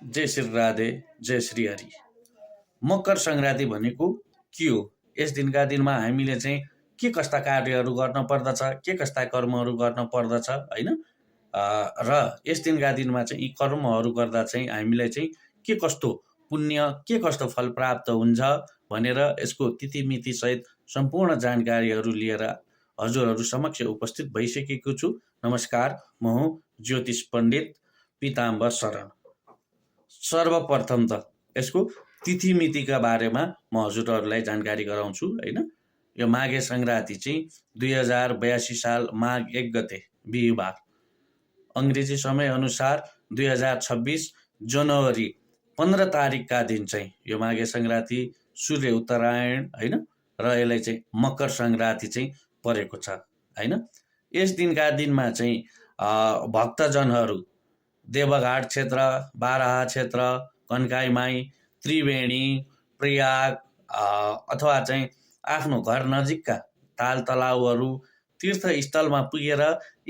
जय श्री राधे, जय श्री हरि। मकर सङ्क्रान्ति भनेको के हो? यस दिनका दिनमा हामीले चाहिँ के कस्ता कार्यहरू गर्न पर्दछ, के कस्ता कर्महरू गर्न पर्दछ होइन? र यस दिनका दिनमा चाहिँ यी कर्महरू गर्दा चाहिँ हामीलाई चाहिँ के कस्तो पुण्य, के कस्तो फल प्राप्त हुन्छ भनेर यसको तिथिमिति सहित सम्पूर्ण जानकारीहरू लिएर हजुरहरू समक्ष उपस्थित भइसकेको छु। नमस्कार, म हुँ ज्योतिष पण्डित पीताम्बर शरण। सर्वप्रथम त यसको तिथिमितिका बारेमा म हजुरहरूलाई जानकारी गराउँछु होइन। यो माघे सङ्क्रान्ति चाहिँ 2082 साल माघ 1 गते बिहिबार, अङ्ग्रेजी समयअनुसार 2026 जनवरी 15 तारिकका दिन चाहिँ यो माघे सङ्क्रान्ति सूर्य उत्तरायण होइन, र यसलाई चाहिँ मकर सङ्क्रान्ति चाहिँ परेको छ होइन। यस दिनका दिनमा चाहिँ भक्तजनहरू देवघाट क्षेत्र, बाराहा क्षेत्र, कन्काईमाई, त्रिवेणी, प्रयाग अथवा चाहिँ आफ्नो घर नजिकका ताल तलाउहरू, तीर्थस्थलमा पुगेर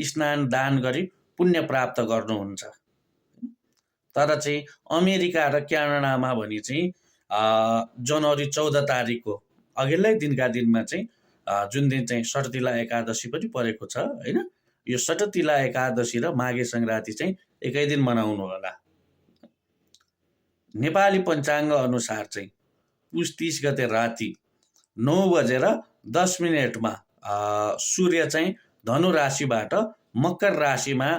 स्नान दान गरी पुण्य प्राप्त गर्नुहुन्छ। तर चाहिँ अमेरिका र क्यानाडामा भने चाहिँ जनवरी 14 तारिकको अघिल्लै दिनका दिनमा चाहिँ जुन दिन चाहिँ सटतिला एकादशी पनि परेको छ होइन, यो सटतिला एकादशी र माघे सङ्क्रान्ति चाहिँ एकै दिन मनाउनु होला। नेपाली पञ्चाङ्ग अनुसार चाहिँ पुस 30 गते राति 9:10 सूर्य चाहिँ धनु राशिबाट मकर राशिमा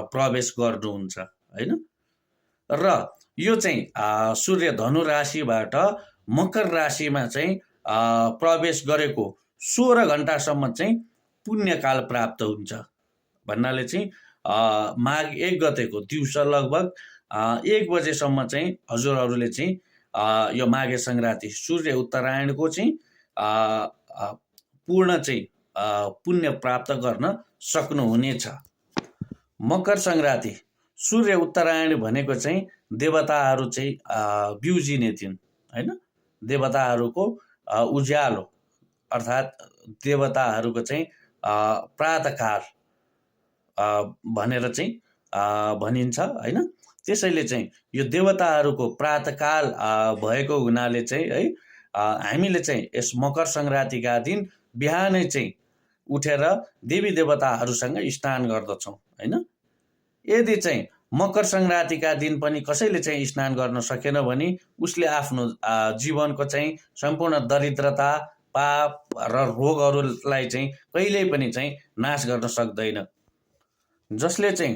प्रवेश गर्नुहुन्छ होइन। र यो चाहिँ सूर्य धनु राशिबाट मकर राशिमा चाहिँ प्रवेश गरेको 16 घण्टासम्म चाहिँ पुण्यकाल प्राप्त हुन्छ भन्नाले चाहिँ माघ 1 गतेको दिउँसो लगभग 1 बजेसम्म चाहिँ हजुरहरूले चाहिँ यो माघे सङ्क्रान्ति सूर्य उत्तरायणको चाहिँ पूर्ण चाहिँ पुण्य प्राप्त गर्न सक्नुहुनेछ। मकर सङ्क्रान्ति सूर्य उत्तरायण भनेको चाहिँ देवताहरू चाहिँ बिउजिने दिन होइन, देवताहरूको उज्यालो अर्थात् देवताहरूको चाहिँ प्रातःकाल भनेर चाहिँ भनिन्छ होइन। त्यसैले चाहिँ यो देवताहरूको प्रातःकाल भएको हुनाले चाहिँ है हामीले चाहिँ यस मकर सङ्क्रान्तिका दिन बिहानै चाहिँ उठेर देवी देवताहरूसँग स्नान गर्दछौँ होइन। यदि चाहिँ मकर सङ्क्रान्तिका दिन पनि कसैले चाहिँ स्नान गर्न सकेन भने उसले आफ्नो जीवनको चाहिँ सम्पूर्ण दरिद्रता, पाप र रोगहरूलाई चाहिँ कहिल्यै पनि चाहिँ नाश गर्न सक्दैन। जसले चाहिँ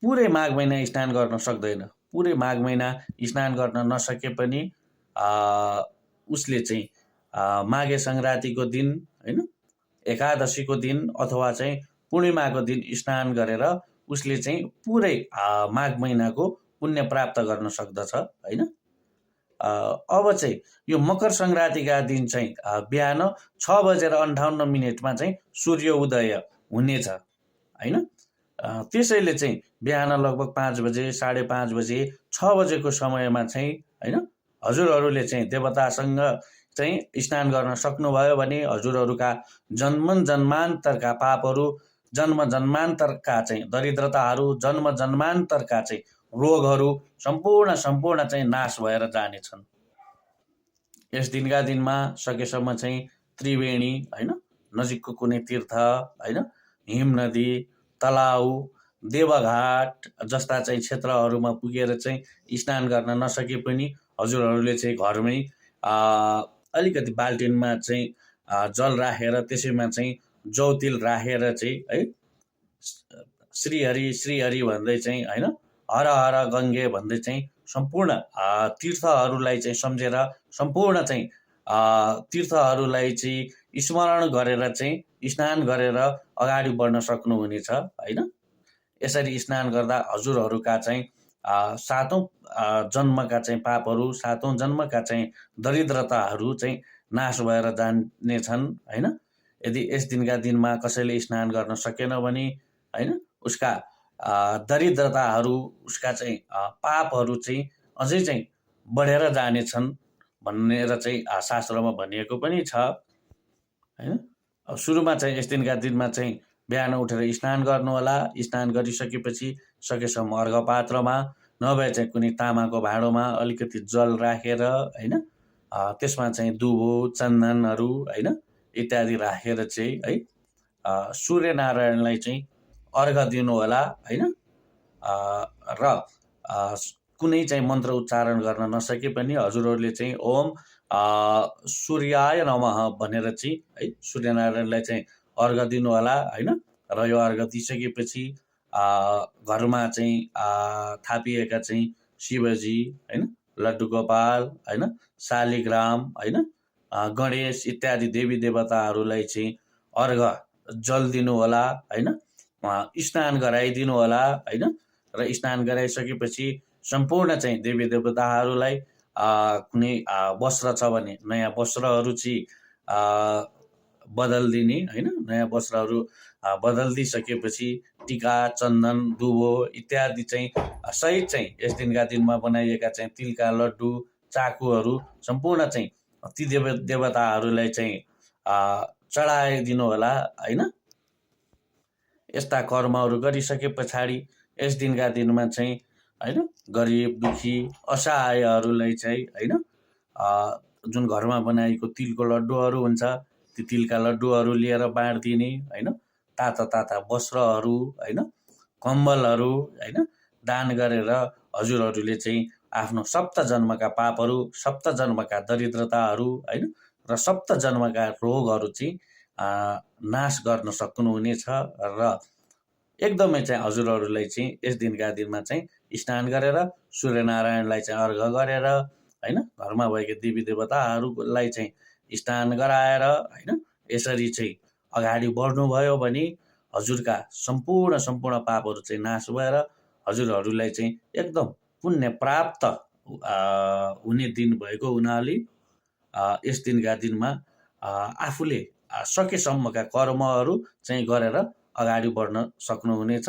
पुरै माघ महिना स्नान गर्न सक्दैन, पुरै माघ महिना स्नान गर्न नसके पनि उसले चाहिँ माघे सङ्क्रान्तिको दिन होइन, एकादशीको दिन अथवा चाहिँ पूर्णिमाको दिन स्नान गरेर उसले चाहिँ पुरै माघ महिनाको पुण्य प्राप्त गर्न सक्दछ होइन। अब चाहिँ यो मकर सङ्क्रान्तिका दिन चाहिँ बिहान 6:58 चाहिँ सूर्य उदय हुनेछ होइन। त्यसैले चाहिँ बिहान लगभग 5 बजे, 5:30 बजे, 6 बजेको समयमा चाहिँ होइन हजुरहरूले चाहिँ देवतासँग चाहिँ स्नान गर्न सक्नुभयो भने हजुरहरूका जन्मान्तरका पापहरू, जन्मान्तरका चाहिँ दरिद्रताहरू, जन्मान्तरका चाहिँ रोगहरू सम्पूर्ण चाहिँ नाश भएर जानेछन्। यस दिनका दिनमा सकेसम्म चाहिँ त्रिवेणी होइन, नजिकको कुनै तीर्थ होइन, हिम नदी, तलाउ, देवघाट जस्ता चाहिँ क्षेत्रहरूमा पुगेर चाहिँ स्नान गर्न नसके पनि हजुरहरूले चाहिँ घरमै अलिकति बाल्टिनमा चाहिँ जल राखेर त्यसैमा चाहिँ जौतिल राखेर चाहिँ है श्रीहरि भन्दै चाहिँ होइन, हर हर गङ्गे भन्दै चाहिँ सम्पूर्ण तीर्थहरूलाई चाहिँ सम्झेर सम्पूर्ण चाहिँ तीर्थहरूलाई चाहिँ स्मरण गरेर चाहिँ स्नान गरेर अगाडि बढ्न सक्नुहुनेछ होइन। यसरी स्नान गर्दा हजुरहरूका चाहिँ 7औं जन्मका चाहिँ पापहरू, 7औं जन्मका चाहिँ दरिद्रताहरू चाहिँ नाश भएर जानेछन् होइन। यदि यस दिनका दिनमा कसैले स्नान गर्न सकेन भने होइन उसका दरिद्रताहरू, उसका चाहिँ पापहरू चाहिँ अझै चाहिँ बढेर जानेछन् भनेर चाहिँ शास्त्रमा भनिएको पनि छ होइन। अब सुरुमा चाहिँ यस दिनका दिनमा चाहिँ बिहान उठेर स्नान गर्नुहोला। स्नान गरिसकेपछि सकेसम्म अर्घपात्रमा नभए चाहिँ कुनै तामाको भाँडोमा अलिकति जल राखेर होइन त्यसमा चाहिँ दुबो चन्दनहरू होइन इत्यादि राखेर चाहिँ है सूर्यनारायणलाई चाहिँ अर्घ दिनुहोला होइन र कुनै चाहिँ मन्त्र उच्चारण गर्न नसके पनि हजुरहरूले चाहिँ ओम सूर्याय नमः भनेर चाहिँ है सूर्यनारायणलाई चाहिँ अर्घ दिनुहोला होइन र यो अर्घ दिइसकेपछि घरमा चाहिँ थापिएका चाहिँ शिवजी होइन लड्डु गोपाल होइन शालिग्राम होइन गणेश इत्यादि देवी देवताहरूलाई चाहिँ अर्घ जल दिनुहोला होइन स्नान गराइदिनु होला होइन र स्नान गराइसकेपछि सम्पूर्ण चाहिँ देवी देवताहरूलाई कुनै वस्त्र छ भने नयाँ वस्त्रहरू चाहिँ बदलिदिने होइन नयाँ वस्त्रहरू बदलिदिइसकेपछि टिका चन्दन दुबो इत्यादि चाहिँ सहित चाहिँ यस दिनका दिनमा बनाइएका चाहिँ तिलका लड्डु चाकुहरू सम्पूर्ण चाहिँ ती देवताहरूलाई चाहिँ चढाइदिनु होला होइन यस्ता कर्महरू गरिसके पछाडि यस दिनका दिनमा चाहिँ होइन गरिब दुखी असहायहरूलाई चाहिँ होइन जुन घरमा बनाएको तिलको लड्डुहरू हुन्छ ती तिलका लड्डुहरू लिएर बाँडिदिने होइन ताता ताता वस्त्रहरू होइन कम्बलहरू होइन दान गरेर हजुरहरूले चाहिँ आफ्नो सप्त जन्मका पापहरू सप्त जन्मका दरिद्रताहरू होइन र सप्त जन्मका रोगहरू चाहिँ नाश गर्न सक्नुहुनेछ र एकदमै चाहिँ हजुरहरूलाई चाहिँ यस दिनका दिनमा चाहिँ स्नान गरेर सूर्यनारायणलाई चाहिँ अर्घ गरेर होइन घरमा भएका देवी देवताहरूलाई चाहिँ स्नान गराएर होइन यसरी चाहिँ अगाडि बढ्नुभयो भने हजुरका सम्पूर्ण पापहरू चाहिँ नाश भएर हजुरहरूलाई चाहिँ एकदम पुण्य प्राप्त हुने दिन भएको हुनाले यस दिनका दिनमा आफूले सकेसम्मका कर्महरू चाहिँ गरेर अगाडि बढ्न सक्नुहुनेछ।